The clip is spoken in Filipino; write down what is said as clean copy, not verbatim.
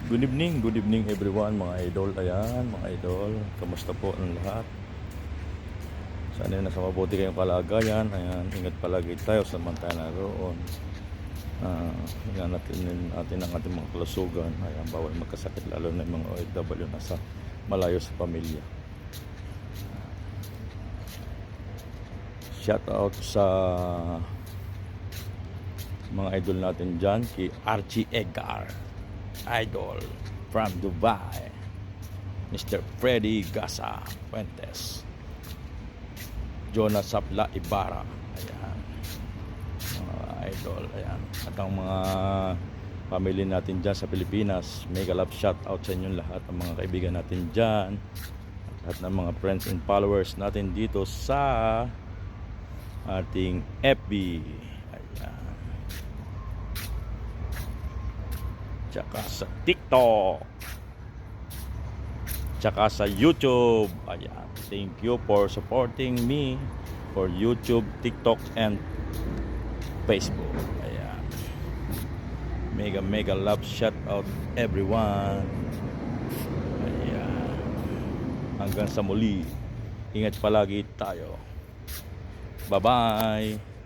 Good evening everyone mga idol. Ayan mga idol, kamusta po ang lahat? Sana nasa mabuti kayong kalagayan. Ayan, ingat palagi tayo samantala naroon. Tingnan natin ang ating mga kalusugan. Ayan, bawal magkasakit lalo na yung mga OFW na sa malayo sa pamilya. Shout out sa mga idol natin dyan, kay Archie Edgar Idol from Dubai, Mr. Freddy Gasa Fuentes, Jonas Sapla Ibarra. Ayan, mga idol. Ayan, at ang mga family natin dyan sa Pilipinas, mega love shout out sa inyo lahat, ang mga kaibigan natin dyan at ng mga friends and followers natin dito sa ating FB. Ayan, tsaka sa TikTok, tsaka sa YouTube. Ayan, thank you for supporting me for YouTube, TikTok, and Facebook. Ayan, mega love shout out everyone. Ayan, hanggang sa muli, ingat palagi tayo. Bye bye.